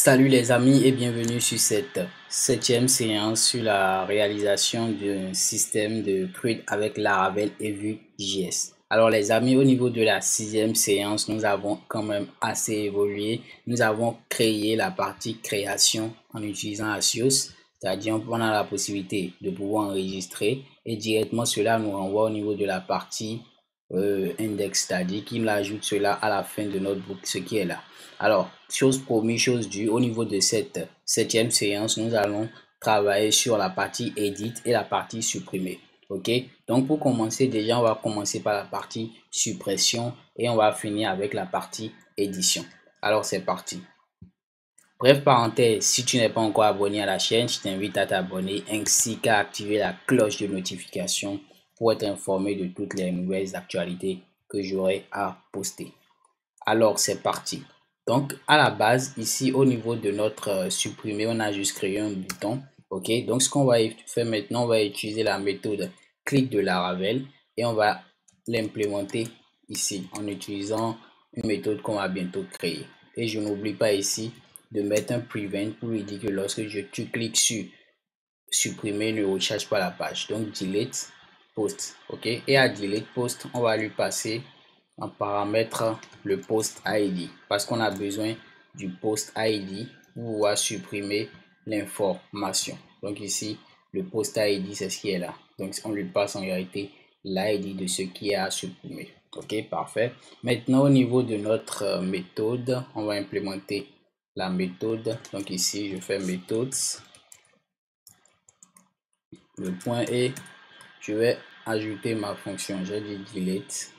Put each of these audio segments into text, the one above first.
Salut les amis et bienvenue sur cette 7e séance sur la réalisation d'un système de CRUD avec Laravel et Vue.js. Alors les amis, au niveau de la 6e séance, nous avons quand même assez évolué. Nous avons créé la partie création en utilisant Axios, c'est-à-dire on a la possibilité de pouvoir enregistrer et directement cela nous renvoie au niveau de la partie index, c'est-à-dire qu'il ajoute cela à la fin de notre boucle, ce qui est là. Alors, chose promise, chose due, au niveau de cette 7e séance, nous allons travailler sur la partie edit et la partie supprimer. Ok, donc pour commencer, déjà, on va commencer par la partie suppression et on va finir avec la partie édition. Alors, c'est parti. Bref parenthèse, si tu n'es pas encore abonné à la chaîne, je t'invite à t'abonner ainsi qu'à activer la cloche de notification pour être informé de toutes les nouvelles actualités que j'aurai à poster. Alors, c'est parti. Donc, à la base, ici, au niveau de notre supprimer, on a juste créé un bouton. OK, donc ce qu'on va faire maintenant, on va utiliser la méthode clic de Laravel et on va l'implémenter ici en utilisant une méthode qu'on va bientôt créer. Et je n'oublie pas ici de mettre un prevent pour lui dire que lorsque tu cliques sur supprimer, ne recharge pas la page. Donc, delete post. OK, et à delete post, on va lui passer en paramètre le post ID parce qu'on a besoin du post ID pour pouvoir supprimer l'information. Donc ici, le post ID, c'est ce qui est là. Donc on lui passe en réalité l'ID de ce qui est à supprimer. Ok, parfait. Maintenant, au niveau de notre méthode, on va implémenter la méthode. Donc ici, je fais méthode. Le point est, je vais ajouter ma fonction. J'ai dit delete.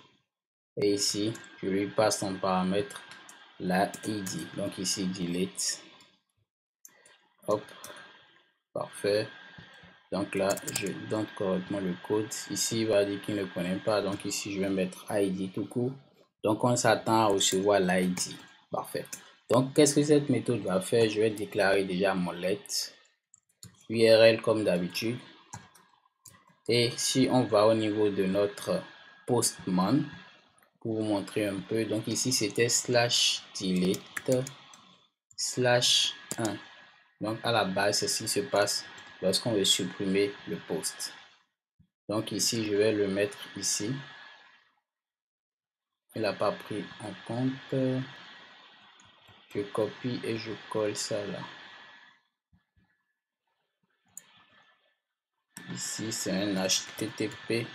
Et ici, je lui passe en paramètre la ID. Donc ici, delete. Hop, parfait. Donc là, je donne correctement le code. Ici, il va dire qu'il ne connaît pas. Donc ici, je vais mettre ID tout court. Donc on s'attend à recevoir l'ID. Parfait. Donc, qu'est-ce que cette méthode va faire? Je vais déclarer déjà mon let URL comme d'habitude. Et si on va au niveau de notre postman, pour vous montrer un peu, donc ici c'était slash delete slash 1. Donc à la base, c'est ce qui se passe lorsqu'on veut supprimer le post. Donc ici, je vais le mettre ici. Il n'a pas pris en compte. Je copie et je colle ça là. Ici, c'est un HTTP.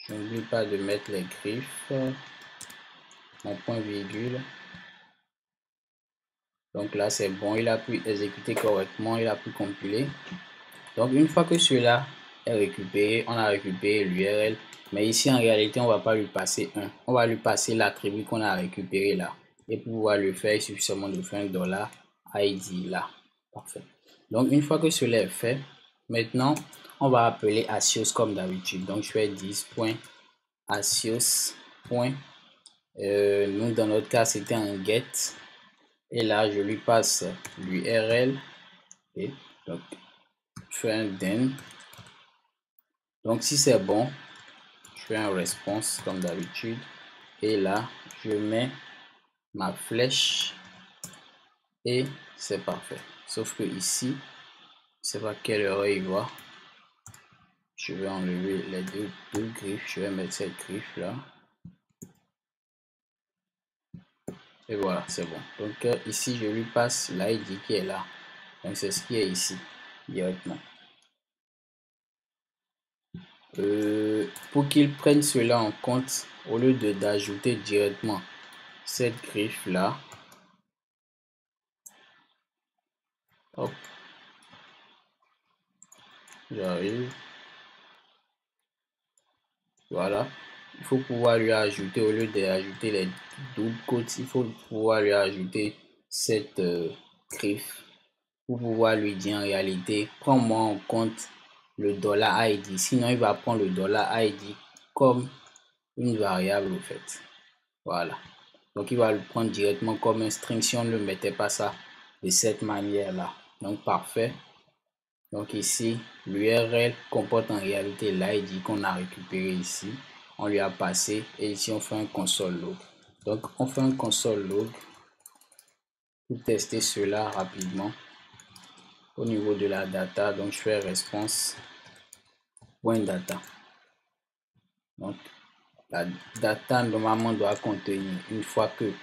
Je n'oublie pas de mettre les griffes, mon point virgule. Donc là, c'est bon, il a pu exécuter correctement, il a pu compiler. Donc une fois que cela est récupéré, on a récupéré l'URL. Mais ici, en réalité, on ne va pas lui passer un. On va lui passer l'attribut qu'on a récupéré là. Et pour pouvoir le faire, il suffit seulement de faire un $ID là. Parfait. Donc une fois que cela est fait, maintenant, on va appeler Axios comme d'habitude. Donc je fais 10.axios. Nous, dans notre cas, c'était un get. Et là, je lui passe l'URL. Et donc, je fais un then. Donc, si c'est bon, je fais un response comme d'habitude. Et là, je mets ma flèche. Et c'est parfait. Sauf que ici, je ne sais pas quelle erreur il voit. Je vais enlever les deux griffes. Je vais mettre cette griffe là. Et voilà, c'est bon. Donc ici, je lui passe l'ID qui est là. Donc c'est ce qui est ici, directement. Pour qu'il prenne cela en compte, au lieu d'ajouter directement cette griffe là, hop, j'arrive. Voilà, il faut pouvoir lui ajouter, au lieu d'ajouter les doubles quotes, il faut pouvoir lui ajouter cette griffe pour pouvoir lui dire en réalité, prends-moi en compte le $ID. Sinon, il va prendre le $ID comme une variable au fait. Voilà. Donc, il va le prendre directement comme un string si on ne le mettait pas ça de cette manière-là. Donc, parfait. Donc, ici, l'URL comporte en réalité l'ID qu'on a récupéré ici. On lui a passé et ici, on fait un console log. Donc on fait un console log pour tester cela rapidement. Au niveau de la data, donc je fais response.data. Donc la data normalement doit contenir, une fois que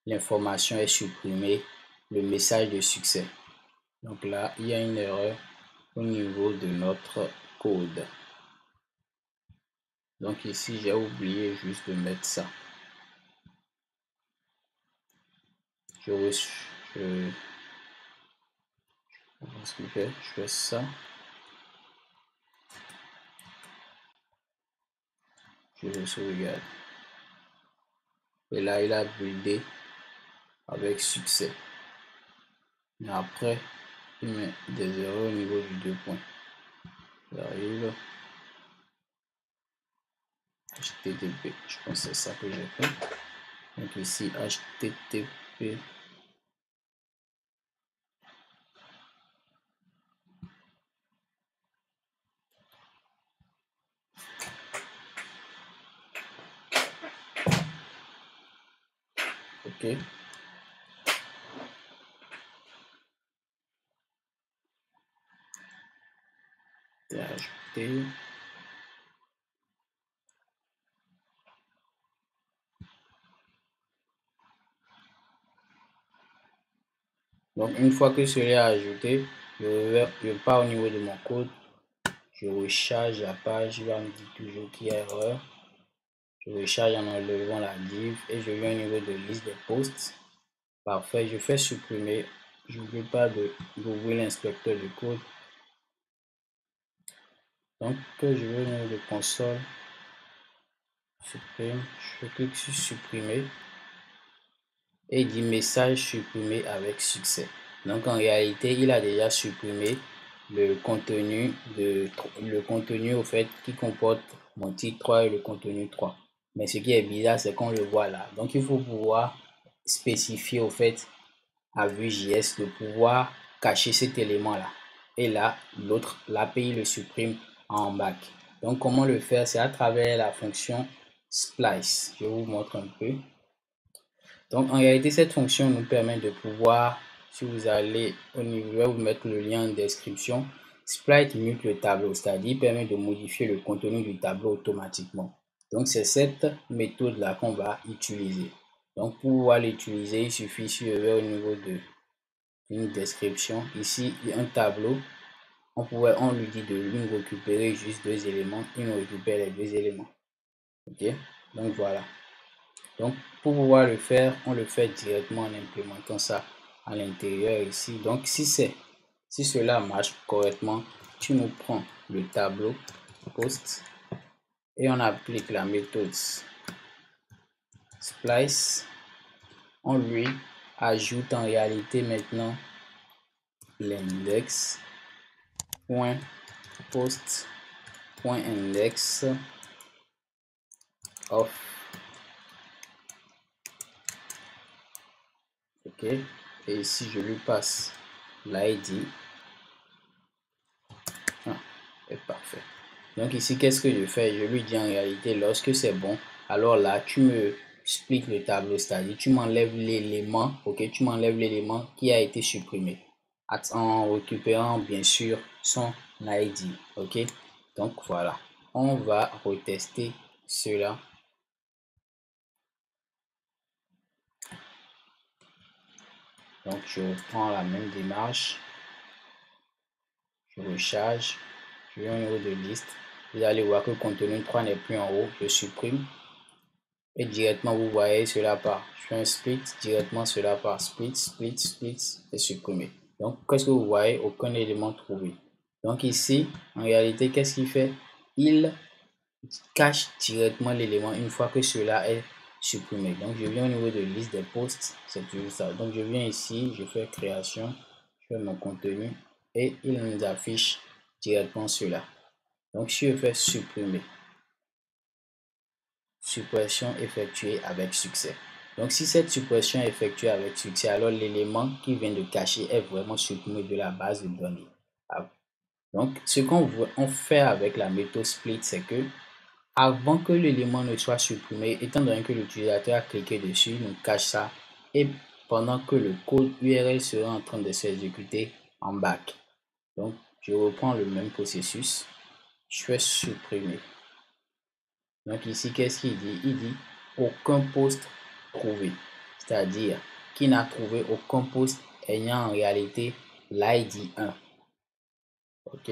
l'information est supprimée, le message de succès. Donc là, il y a une erreur au niveau de notre code. Donc ici, j'ai oublié juste de mettre ça. Je fais ça. Je sauvegarde. Et là, il a buildé avec succès. Mais après, il met des erreurs au niveau du 2 points. J'arrive. HTTP. Je pense que c'est ça que j'ai fait. Donc ici, HTTP. OK. Ajouter. Donc une fois que cela est ajouté, je pars au niveau de mon code, je recharge la page, il va me dire toujours qu'il y a erreur. Je recharge en enlevant la div et je viens au niveau de liste des posts. Parfait, je fais supprimer. Je n'oublie pas d'ouvrir l'inspecteur de code. Donc je vais au niveau de console, supprime, je clique sur supprimer et il dit message supprimé avec succès. Donc en réalité, il a déjà supprimé le contenu au fait qui comporte mon titre 3 et le contenu 3. Mais ce qui est bizarre, c'est qu'on le voit là. Donc il faut pouvoir spécifier au fait à Vue.js de pouvoir cacher cet élément là. Et là, l'API le supprime en back. Donc comment le faire? C'est à travers la fonction splice. Je vous montre un peu. Donc en réalité, cette fonction nous permet de pouvoir, si vous allez au niveau, je vais vous mettre le lien en description, Sprite mute le tableau, c'est-à-dire permet de modifier le contenu du tableau automatiquement. Donc c'est cette méthode là qu'on va utiliser. Donc pour pouvoir l'utiliser, il suffit, si je vais au niveau de une description, ici il y a un tableau, on lui dit de lui récupérer juste deux éléments, il nous récupère les deux éléments. Ok, donc voilà. Donc, pour pouvoir le faire, on le fait directement en implémentant ça à l'intérieur ici. Donc, si cela marche correctement, tu nous prends le tableau post et on applique la méthode splice. On lui ajoute en réalité maintenant l'index post index of. OK, et ici je lui passe l'ID. est parfait. Donc ici, qu'est-ce que je fais? Je lui dis en réalité, lorsque c'est bon, alors là, tu me expliques le tableau, c'est-à-dire tu m'enlèves l'élément, ok, tu m'enlèves l'élément qui a été supprimé en récupérant bien sûr son ID, ok. Donc voilà, on va retester cela. Donc je reprends la même démarche, je recharge, je vais au niveau de liste, vous allez voir que le contenu 3 n'est plus en haut, je supprime. Et directement, vous voyez cela part. Je fais un split, directement cela part. Split, split, split et supprimé. Donc, qu'est-ce que vous voyez? Aucun élément trouvé. Donc ici, en réalité, qu'est-ce qu'il fait? Il cache directement l'élément une fois que cela est supprimé. Donc, je viens au niveau de liste des posts. C'est toujours ça. Donc, je viens ici, je fais création, je fais mon contenu et il nous affiche directement cela. Donc, si je fais supprimer, suppression effectuée avec succès. Donc, si cette suppression est effectuée avec succès, alors l'élément qui vient de cacher est vraiment supprimé de la base de données. Donc, ce qu'on fait avec la méthode split, c'est que avant que l'élément ne soit supprimé, étant donné que l'utilisateur a cliqué dessus, nous cache ça et pendant que le code URL sera en train de s'exécuter en back. Donc, je reprends le même processus. Je fais supprimer. Donc ici, qu'est-ce qu'il dit? Il dit aucun poste trouvé. C'est-à-dire qu'il n'a trouvé aucun poste ayant en réalité l'ID 1. OK?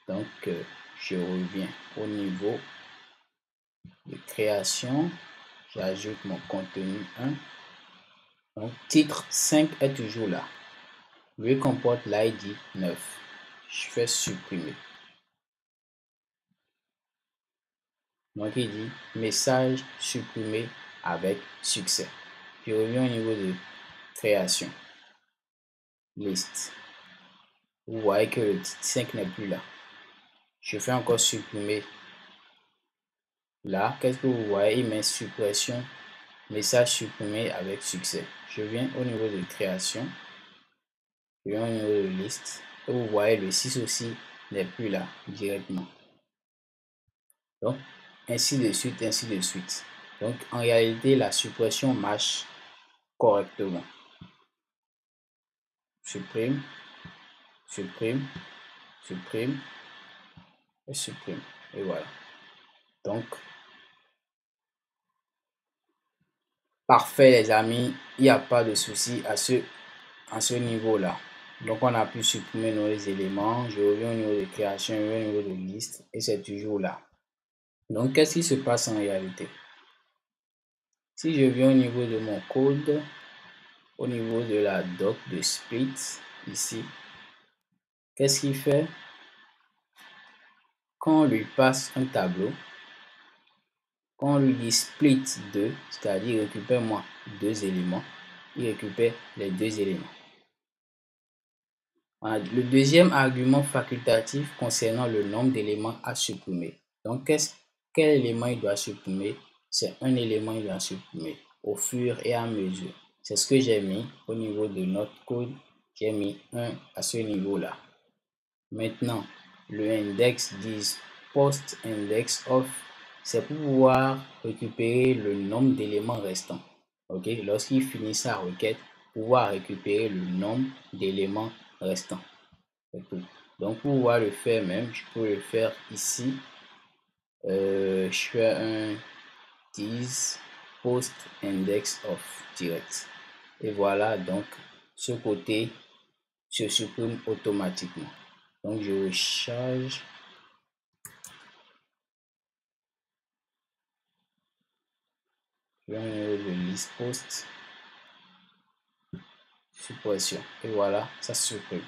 Donc, je reviens au niveau de création. J'ajoute mon contenu 1. Donc, titre 5 est toujours là. Lui comporte l'ID 9. Je fais supprimer. Donc, il dit message supprimé avec succès. Je reviens au niveau de création. Liste. Vous voyez que le titre 5 n'est plus là. Je fais encore supprimer. Là, qu'est-ce que vous voyez? Il met suppression, message supprimé avec succès. Je viens au niveau de création. Je viens au niveau de liste. Et vous voyez le 6 aussi n'est plus là directement. Donc, ainsi de suite, ainsi de suite. Donc, en réalité, la suppression marche correctement. Supprime, supprime, supprime et supprime. Et voilà. Donc, parfait les amis, il n'y a pas de souci à ce niveau-là. Donc, on a pu supprimer nos éléments. Je reviens au niveau de création, je reviens au niveau de liste et c'est toujours là. Donc, qu'est-ce qui se passe en réalité? Si je viens au niveau de mon code, au niveau de la doc de split, ici, qu'est-ce qu'il fait? Quand on lui passe un tableau, quand on lui dit split 2, c'est-à-dire récupère-moi 2 éléments, il récupère les 2 éléments. Le deuxième argument facultatif concernant le nombre d'éléments à supprimer. Donc, quel élément il doit supprimer? C'est un élément il doit supprimer au fur et à mesure. C'est ce que j'ai mis au niveau de notre code. J'ai mis 1 à ce niveau-là. Maintenant, le index dis post index of, c'est pour pouvoir récupérer le nombre d'éléments restants. OK? Lorsqu'il finit sa requête, pouvoir récupérer le nombre d'éléments restants. Donc, pour pouvoir le faire même, je peux le faire ici. Je fais un dis post index of direct. Et voilà, donc, ce côté se supprime automatiquement. Donc, je recharge. Je vais au niveau de list post. Suppression. Et voilà, ça supprime.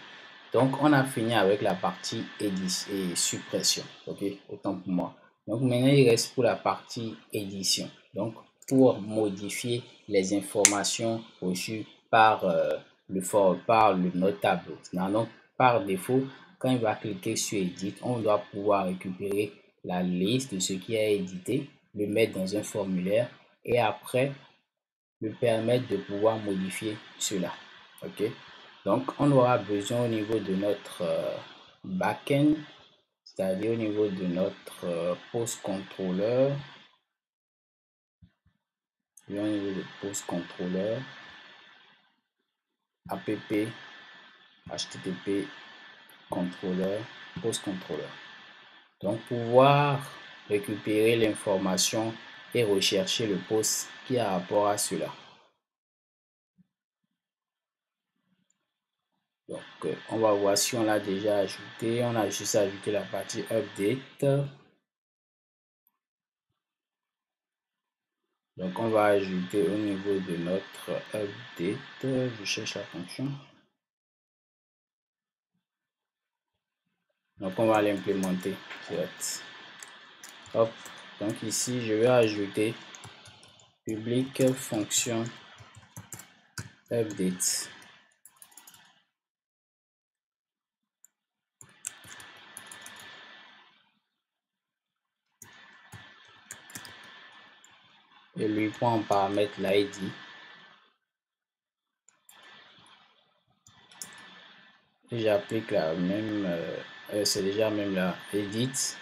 Donc, on a fini avec la partie édition et suppression. OK, autant pour moi. Donc, maintenant, il reste pour la partie édition. Donc, pour modifier les informations reçues par notre tableau. Donc, par défaut, quand il va cliquer sur Edit, on doit pouvoir récupérer la liste de ce qui est édité, le mettre dans un formulaire et après, lui permettre de pouvoir modifier cela. OK? Donc, on aura besoin au niveau de notre backend, c'est-à-dire au niveau de notre post controller. Au niveau de post controller, app http controller, post controller. Donc, pouvoir récupérer l'information et rechercher le post qui a rapport à cela. Donc, on va voir si on l'a déjà ajouté. On a juste ajouté la partie update. Donc, on va ajouter au niveau de notre update. Je cherche la fonction. Donc, on va l'implémenter direct. Hop. Donc, ici, je vais ajouter public fonction update. Et lui prend en paramètre l'ID. Et j'applique la même, c'est déjà même la edit.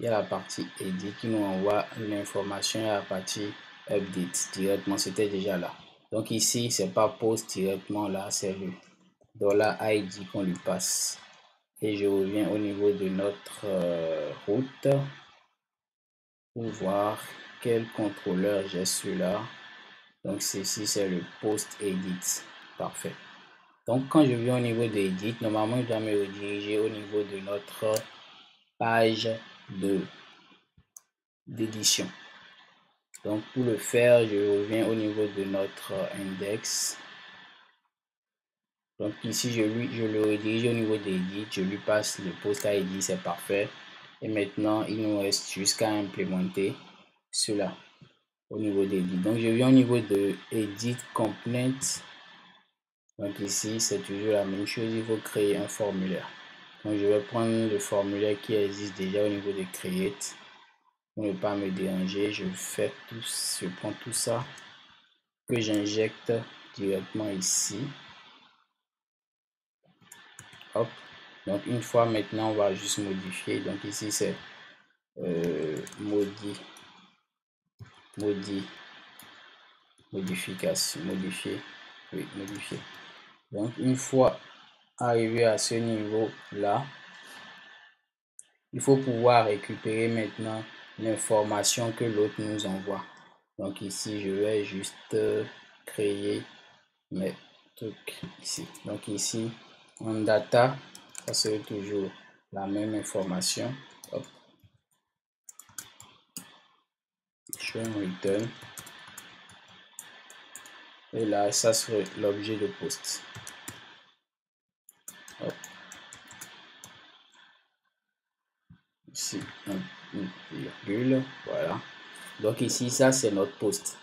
il y a la partie edit qui nous envoie l'information à la partie update directement, c'était déjà là. Donc ici, c'est pas post directement là, c'est le $id qu'on lui passe. Et je reviens au niveau de notre route pour voir quel contrôleur j'ai celui-là. Donc ceci, c'est le post edit. Parfait. Donc quand je viens au niveau de edit, normalement il doit me rediriger au niveau de notre page d'édition. Donc pour le faire, je reviens au niveau de notre index. Donc ici, je le redirige au niveau d'edit, je lui passe le post ID, c'est parfait. Et maintenant, il nous reste jusqu'à implémenter cela au niveau d'edit. Donc je viens au niveau de edit component. Donc ici, c'est toujours la même chose, il faut créer un formulaire. Donc je vais prendre le formulaire qui existe déjà au niveau de create. Pour ne pas me déranger, je prends tout ça que j'injecte directement ici. Hop. Donc une fois maintenant, on va juste modifier. Donc ici c'est modifier. Donc une fois arrivé à ce niveau là, il faut pouvoir récupérer maintenant l'information que l'autre nous envoie. Donc ici je vais juste créer mes trucs ici. Donc ici en data, ça serait toujours la même information. Hop. Show return. Et là, ça serait l'objet de post. Hop. Ici, une virgule. Voilà. Donc ici, ça c'est notre post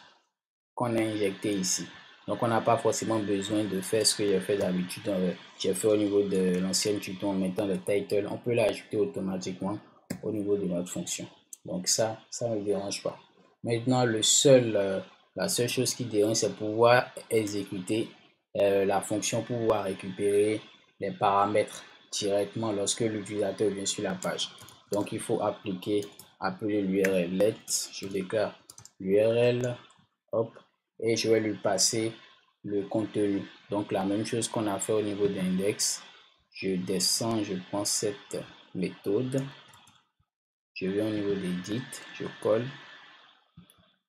qu'on a injecté ici. Donc on n'a pas forcément besoin de faire ce que j'ai fait d'habitude. J'ai fait au niveau de l'ancienne tuto en mettant le title. On peut l'ajouter automatiquement au niveau de notre fonction. Donc ça ne me dérange pas. Maintenant, la seule chose qui dérange, c'est pouvoir exécuter la fonction pour pouvoir récupérer les paramètres directement lorsque l'utilisateur vient sur la page. Donc il faut appeler l'URL let. Je déclare l'URL. Hop. Et je vais lui passer le contenu. Donc la même chose qu'on a fait au niveau d'index. Je descends, je prends cette méthode. Je vais au niveau d'edit, je colle,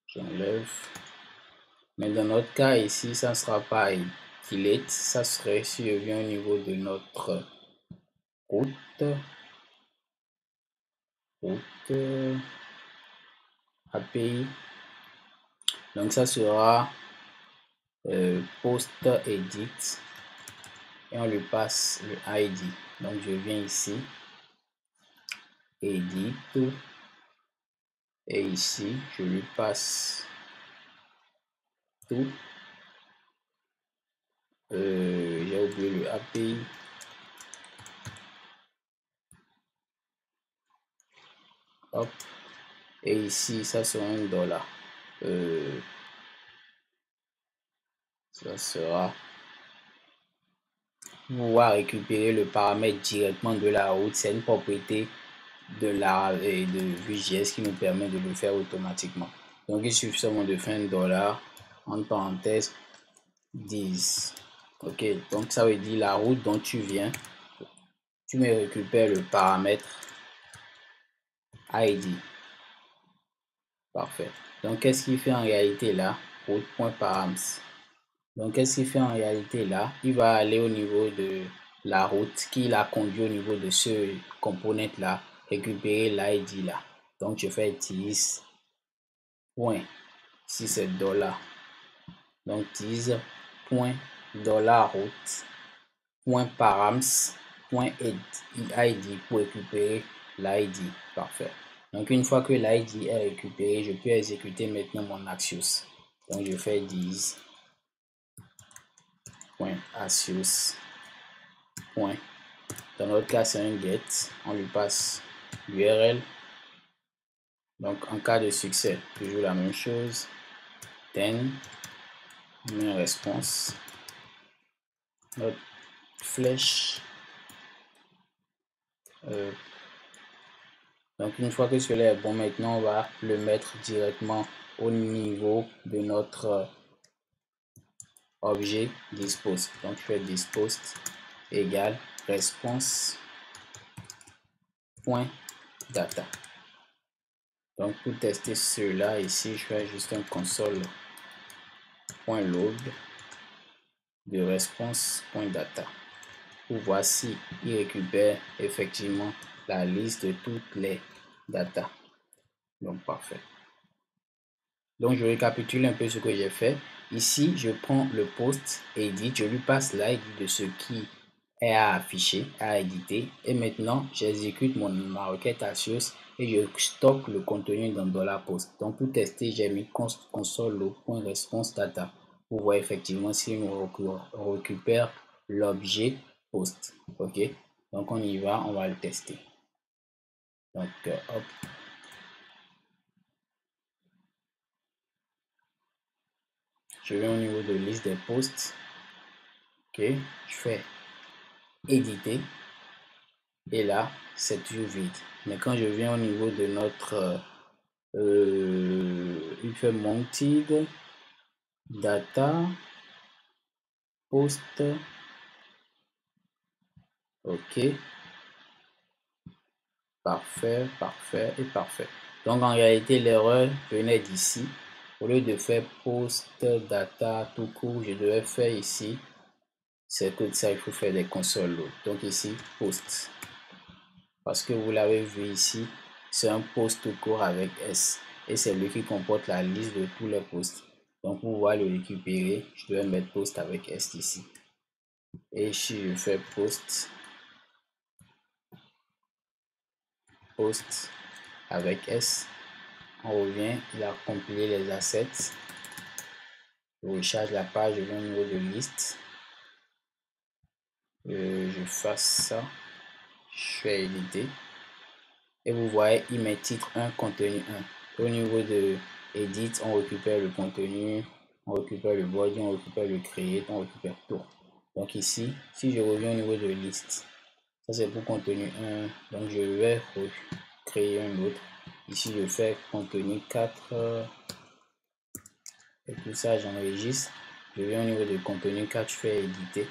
j'enlève. Mais dans notre cas ici, ça ne sera pas delete, ça serait si je viens au niveau de notre route API. Donc ça sera post edit et on lui passe le ID. Donc je viens ici, edit, et ici je lui passe tout. J'ai oublié le API. Hop. Et ici, ça sera un dollar. Ça sera pouvoir récupérer le paramètre directement de la route. C'est une propriété de Vue.js qui nous permet de le faire automatiquement. Donc il suffit seulement de faire un dollar en parenthèse 10. Ok, donc ça veut dire la route dont tu viens, tu me récupères le paramètre ID. Parfait. Donc qu'est-ce qu'il fait en réalité là? Route.params. Donc qu'est-ce qu'il fait en réalité là? Il va aller au niveau de la route qui l'a conduit au niveau de ce component là, récupérer l'ID là. Donc je fais 10 point, si c'est dollar, donc 10 point dollar route point params point id pour récupérer l'ID. Parfait. Donc une fois que l'ID est récupéré, je peux exécuter maintenant mon Axios. Donc je fais 10 point Axios point. Dans notre cas c'est un get, on lui passe l'URL. Donc en cas de succès, toujours la même chose, 10, on met un response, notre flèche, Donc une fois que cela est bon, maintenant on va le mettre directement au niveau de notre objet dispose. Donc je fais dispose égale response.data. Donc pour tester cela ici, je fais juste un console.log de response.data pour voir si il récupère effectivement la liste de toutes les datas. Donc parfait. Donc je récapitule un peu ce que j'ai fait. Ici, je prends le post edit, je lui passe l'ID de ce qui est à afficher, à éditer. Et maintenant, j'exécute ma requête Axios et je stocke le contenu dans $post. Donc pour tester, j'ai mis console.response data pour voir effectivement si on récupère l'objet post. Ok, donc on y va, on va le tester. Donc hop. Je vais au niveau de liste des posts. Ok, je fais éditer et là c'est toujours vide. Mais quand je viens au niveau de notre il fait mounted data post. Ok, parfait, parfait et parfait. Donc en réalité l'erreur venait d'ici. Au lieu de faire post data tout court, je devais faire ici, c'est que ça, il faut faire des consoles load. Donc ici post, parce que vous l'avez vu ici, c'est un post tout court avec S et c'est lui qui comporte la liste de tous les posts. Donc pour pouvoir le récupérer, je dois mettre post avec S ici. Et si je fais post avec S, on revient, il a compilé les assets. Je recharge la page, je vais au niveau de liste. Je fasse ça, je fais éditer. Et vous voyez, il met titre 1, contenu 1. Au niveau de edit, on récupère le contenu, on récupère le body, on récupère le create, on récupère tout. Donc ici, si je reviens au niveau de liste, ça c'est pour contenu 1. Donc je vais créer un autre. Ici, je fais contenu 4. Et tout ça, j'enregistre. Je viens au niveau de contenu 4, je fais éditer.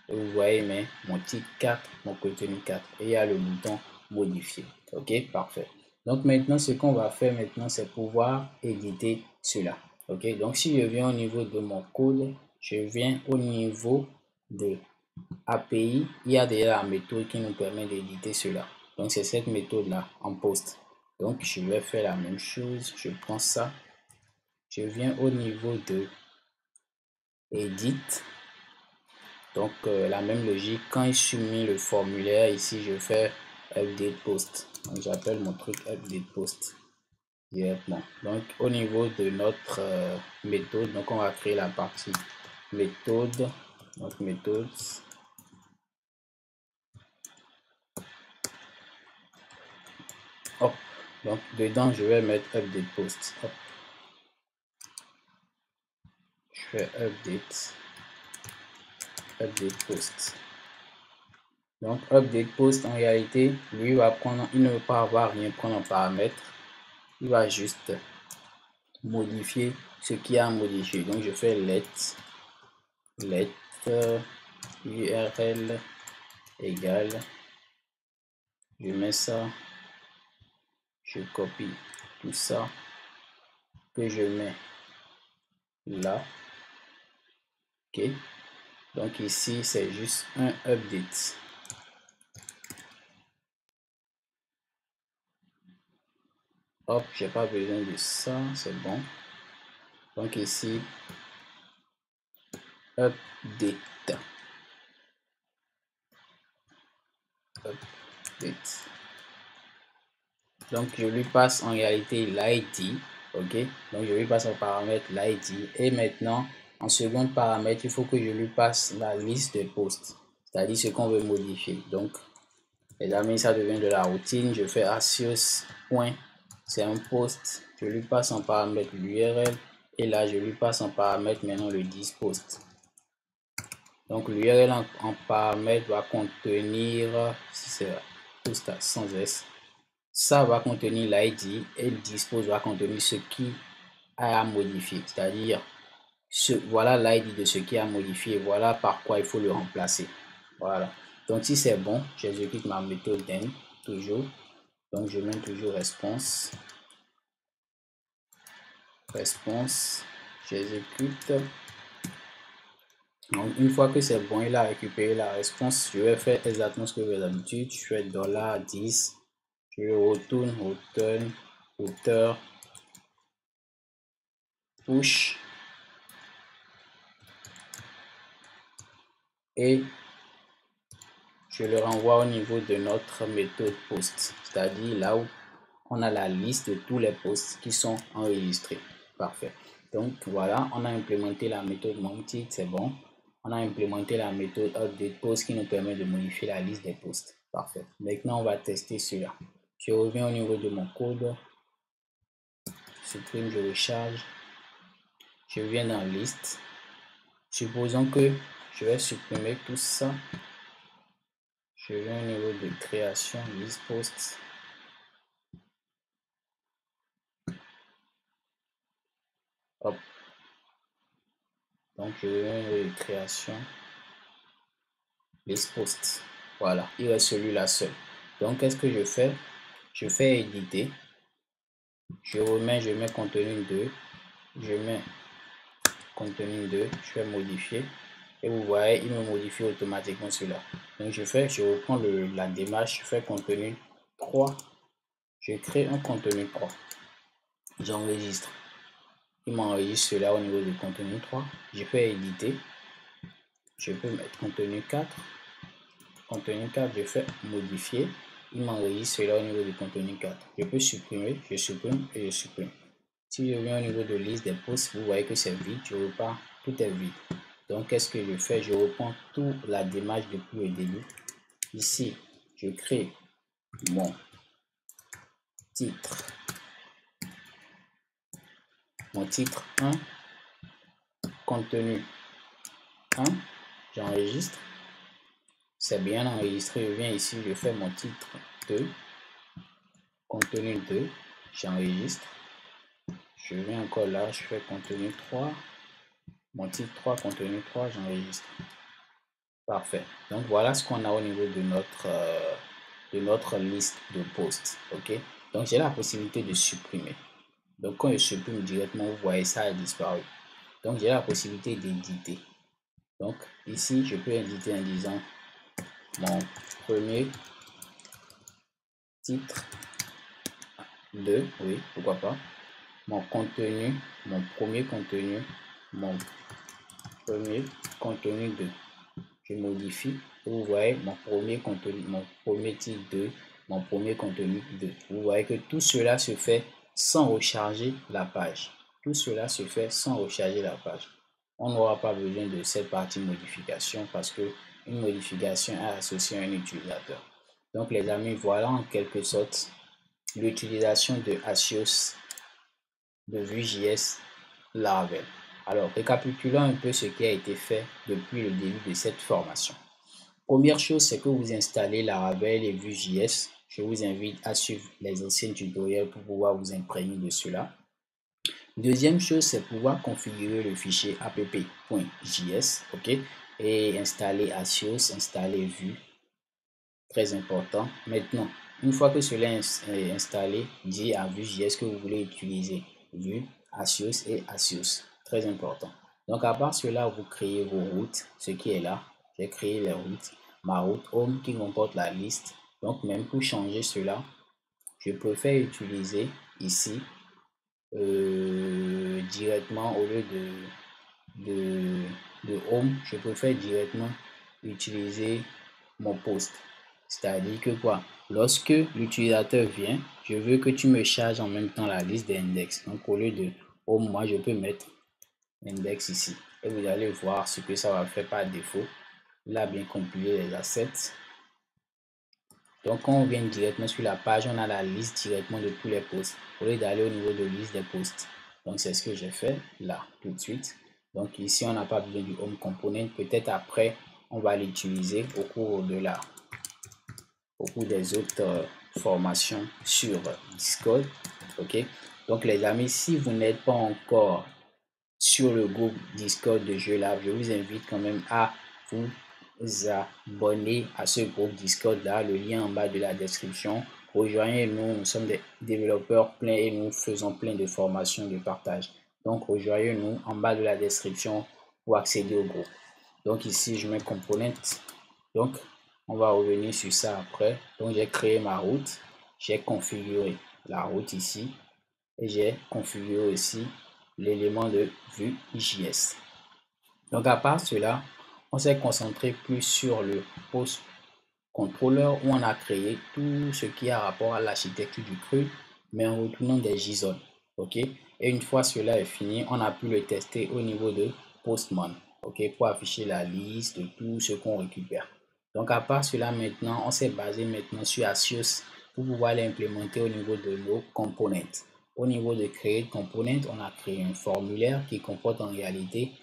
Et vous voyez, mais mon titre 4, mon contenu 4. Et il y a le bouton modifier. Ok, parfait. Donc maintenant, ce qu'on va faire maintenant, c'est pouvoir éditer cela. Ok, donc si je viens au niveau de mon code, je viens au niveau de API, il y a déjà la méthode qui nous permet d'éditer cela. Donc c'est cette méthode là en post. Donc je vais faire la même chose. Je prends ça. Je viens au niveau de edit. Donc la même logique, quand il soumet le formulaire ici, je fais update post. Donc j'appelle mon truc update post directement. Donc au niveau de notre méthode, donc on va créer la partie méthode. Donc méthode. Hop. Donc dedans je vais mettre update post. Hop. Je fais update post. Donc update post en réalité, lui va prendre, il ne veut pas avoir rien prendre en paramètre. Il va juste modifier ce qui a modifié. Donc je fais let url égale, je mets ça, je copie tout ça que je mets là. Ok, donc ici c'est juste un update. Hop, j'ai pas besoin de ça, c'est bon. Donc ici update. Donc je lui passe en réalité l'ID. Ok, donc je lui passe en paramètre l'ID. Et maintenant en second paramètre, il faut que je lui passe la liste de posts, c'est-à-dire ce qu'on veut modifier. Donc les amis, ça devient de la routine. Je fais Axios point, c'est un post. Je lui passe en paramètre l'URL et là je lui passe en paramètre maintenant le dispost. Donc l'URL en paramètre va contenir, si c'est post sans S, ça va contenir l'ID et le dispose va contenir ce qui a modifié, c'est-à-dire voilà l'ID de ce qui a modifié, voilà par quoi il faut le remplacer. Voilà. Donc si c'est bon, j'exécute ma méthode then, toujours. Donc je mets toujours response, j'exécute. Donc une fois que c'est bon, il a récupéré la réponse, je vais faire exactement ce que j'ai d'habitude. Je fais $10, je retourne auteur, push et je le renvoie au niveau de notre méthode post, c'est-à-dire là où on a la liste de tous les posts qui sont enregistrés. Parfait. Donc voilà, on a implémenté la méthode mounted, c'est bon. On a implémenté la méthode update post qui nous permet de modifier la liste des posts. Parfait. Maintenant, on va tester cela. Je reviens au niveau de mon code. Supprime, je recharge. Je viens dans liste. Supposons que je vais supprimer tout ça. Je viens au niveau de création, list post. Hop. Donc je viens au niveau de création, list post. Voilà, il reste celui-là seul. Donc qu'est-ce que je fais? Je fais éditer. Je mets contenu 2. Je mets contenu 2. Je fais modifier. Et vous voyez, il me modifie automatiquement celui-là. Donc je reprends la démarche, je fais contenu 3. Je crée un contenu 3. J'enregistre. Il m'enregistre cela au niveau du contenu 3. Je peux éditer. Je peux mettre contenu 4. Contenu 4, je fais modifier. Il m'enregistre cela au niveau du contenu 4. Je peux supprimer, je supprime et je supprime. Si je viens au niveau de liste des posts, vous voyez que c'est vide. Je repars, tout est vide. Donc, qu'est-ce que je fais? Je reprends toute la démarche depuis le début. Ici, je crée mon titre. Mon titre 1, contenu 1, j'enregistre. C'est bien enregistré. Je viens ici, je fais mon titre 2, contenu 2, j'enregistre. Je viens encore là, je fais contenu 3, mon titre 3, contenu 3, j'enregistre. Parfait. Donc voilà ce qu'on a au niveau de notre liste de posts. Ok. Donc j'ai la possibilité de supprimer. Donc quand je supprime directement, vous voyez ça a disparu. Donc j'ai la possibilité d'éditer. Donc ici, je peux éditer en disant mon premier titre 2, oui, pourquoi pas. Mon contenu, mon premier contenu 2. Je modifie. Vous voyez mon premier contenu, mon premier titre 2, mon premier contenu 2. Vous voyez que tout cela se fait sans recharger la page. Tout cela se fait sans recharger la page. On n'aura pas besoin de cette partie modification parce que une modification est associée à un utilisateur. Donc les amis, voilà en quelque sorte l'utilisation de Axios, de Vue.js Laravel. Alors, récapitulons un peu ce qui a été fait depuis le début de cette formation. Première chose, c'est que vous installez Laravel et Vue.js. Je vous invite à suivre les anciens tutoriels pour pouvoir vous imprégner de cela. Deuxième chose, c'est pouvoir configurer le fichier app.js, ok, et installer Axios, installer Vue. Très important. Maintenant, une fois que cela est installé, dites à Vue.js que vous voulez utiliser Vue, Axios et Axios. Très important. Donc, à part cela, vous créez vos routes, ce qui est là. J'ai créé les routes. Ma route home qui comporte la liste. Donc, même pour changer cela, je préfère utiliser ici directement au lieu de home, je préfère directement utiliser mon post. C'est-à-dire que quoi? Lorsque l'utilisateur vient, je veux que tu me charges en même temps la liste des index. Donc au lieu de home, moi je peux mettre index ici. Et vous allez voir ce que ça va faire par défaut. Il a bien compilé les assets. Donc quand on vient directement sur la page, on a la liste directement de tous les posts. Au lieu d'aller au niveau de liste des posts. Donc c'est ce que j'ai fait là tout de suite. Donc ici on n'a pas besoin du home component. Peut-être après on va l'utiliser au cours des autres formations sur Discord. Ok, donc les amis, si vous n'êtes pas encore sur le groupe Discord de Jeux Lab, je vous invite quand même à vous abonner à ce groupe Discord là, le lien en bas de la description. Rejoignez-nous, nous sommes des développeurs pleins et nous faisons plein de formations de partage. Donc rejoignez-nous en bas de la description pour accéder au groupe. Donc ici je mets component. Donc on va revenir sur ça après. Donc j'ai créé ma route, j'ai configuré la route ici et j'ai configuré aussi l'élément de Vue.js. Donc à part cela, on s'est concentré plus sur le post controller où on a créé tout ce qui a rapport à l'architecture du CRUD, mais en retournant des JSON. Ok, et une fois cela est fini, on a pu le tester au niveau de Postman, ok, pour afficher la liste de tout ce qu'on récupère. Donc à part cela, maintenant on s'est basé maintenant sur Axios pour pouvoir l'implémenter au niveau de nos components. Au niveau de créer component, on a créé un formulaire qui comporte en réalité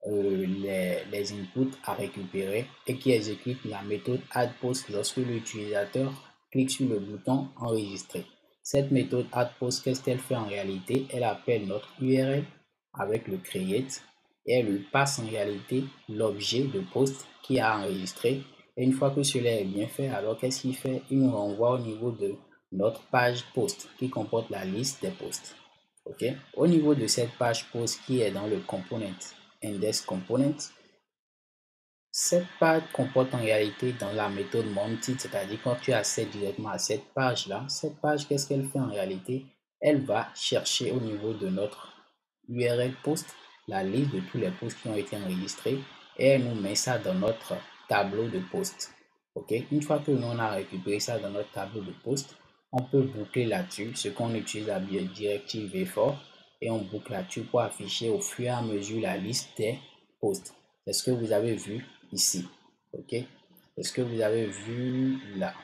les inputs à récupérer et qui exécute la méthode addPost lorsque l'utilisateur clique sur le bouton enregistrer. Cette méthode addPost, qu'est-ce qu'elle fait en réalité? Elle appelle notre URL avec le create et elle lui passe en réalité l'objet de post qui a enregistré. Et une fois que cela est bien fait, alors qu'est-ce qu'il fait? Il nous renvoie au niveau de notre page post qui comporte la liste des posts. Ok, au niveau de cette page post qui est dans le component index component, cette page comporte en réalité dans la méthode mounted, c'est-à-dire quand tu accèdes directement à cette page là, cette page qu'est-ce qu'elle fait en réalité? Elle va chercher au niveau de notre URL post la liste de tous les posts qui ont été enregistrés et elle nous met ça dans notre tableau de post. Ok, une fois que nous on a récupéré ça dans notre tableau de post, on peut boucler là-dessus, ce qu'on utilise la directive v-for, et on boucle là-dessus pour afficher au fur et à mesure la liste des posts. C'est ce que vous avez vu ici. Ok, c'est ce que vous avez vu là,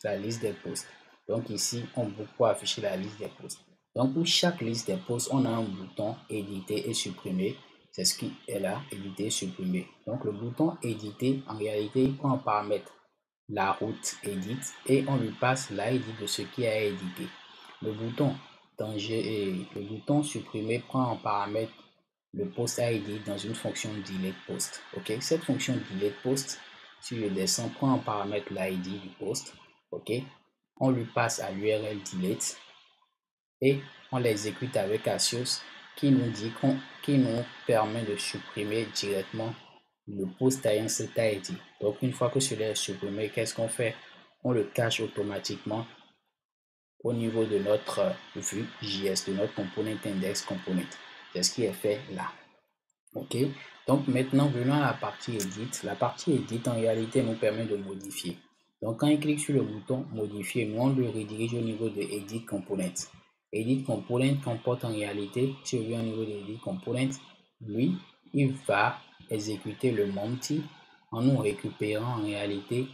la liste des posts. Donc ici, on boucle pour afficher la liste des posts. Donc pour chaque liste des posts, on a un bouton éditer et supprimer. C'est ce qui est là, éditer, supprimer. Donc le bouton éditer, en réalité, il prend en paramètre la route edit et on lui passe l'ID de ce qui a édité. Le bouton danger et le bouton supprimer prend en paramètre le post ID dans une fonction delete post. Ok, cette fonction delete post, si je descends, prend en paramètre l'ID du post. Ok, on lui passe à l'URL delete et on l'exécute avec Axios qui nous dit qui nous permet de supprimer directement le post ayant cet ID. Donc une fois que cela est supprimé, qu'est-ce qu'on fait? On le cache automatiquement au niveau de notre Vue.js, de notre component index component. C'est ce qui est fait là. Ok, donc maintenant venons à la partie edit. La partie edit en réalité nous permet de modifier. Donc quand il clique sur le bouton modifier, nous on le redirige au niveau de edit component. Edit component comporte en réalité, si on vient au niveau de edit component, lui il va exécuter le multi en nous récupérant en réalité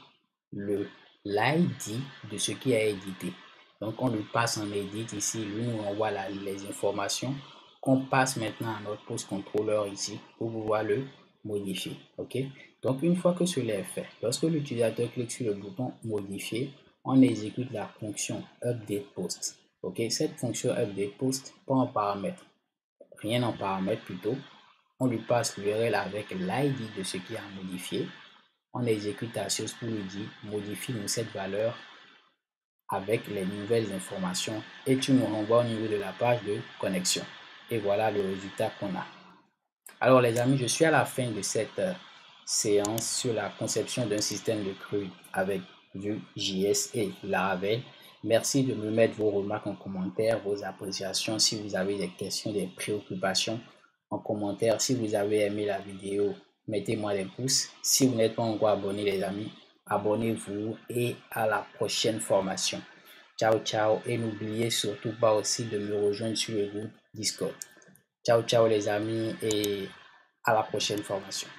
l'ID de ce qui a édité. Donc on lui passe en edit ici, lui nous envoie les informations qu'on passe maintenant à notre post controller ici pour pouvoir le modifier. Ok, donc une fois que cela est fait, lorsque l'utilisateur clique sur le bouton modifier, on exécute la fonction update post. Ok, cette fonction update post prend en paramètre rien en paramètre plutôt, on lui passe l'URL avec l'ID de ce qui a modifié, on exécute Axios pour lui dire modifie-nous cette valeur avec les nouvelles informations et tu nous renvoies au niveau de la page de connexion. Et voilà le résultat qu'on a. Alors les amis, je suis à la fin de cette séance sur la conception d'un système de CRUD avec Vue.js et Laravel. Merci de me mettre vos remarques en commentaire, vos appréciations. Si vous avez des questions, des préoccupations en commentaire. Si vous avez aimé la vidéo, mettez-moi des pouces. Si vous n'êtes pas encore abonné les amis, abonnez-vous et à la prochaine formation. Ciao, ciao. Et n'oubliez surtout pas aussi de me rejoindre sur le groupe Discord. Ciao, ciao les amis et à la prochaine formation.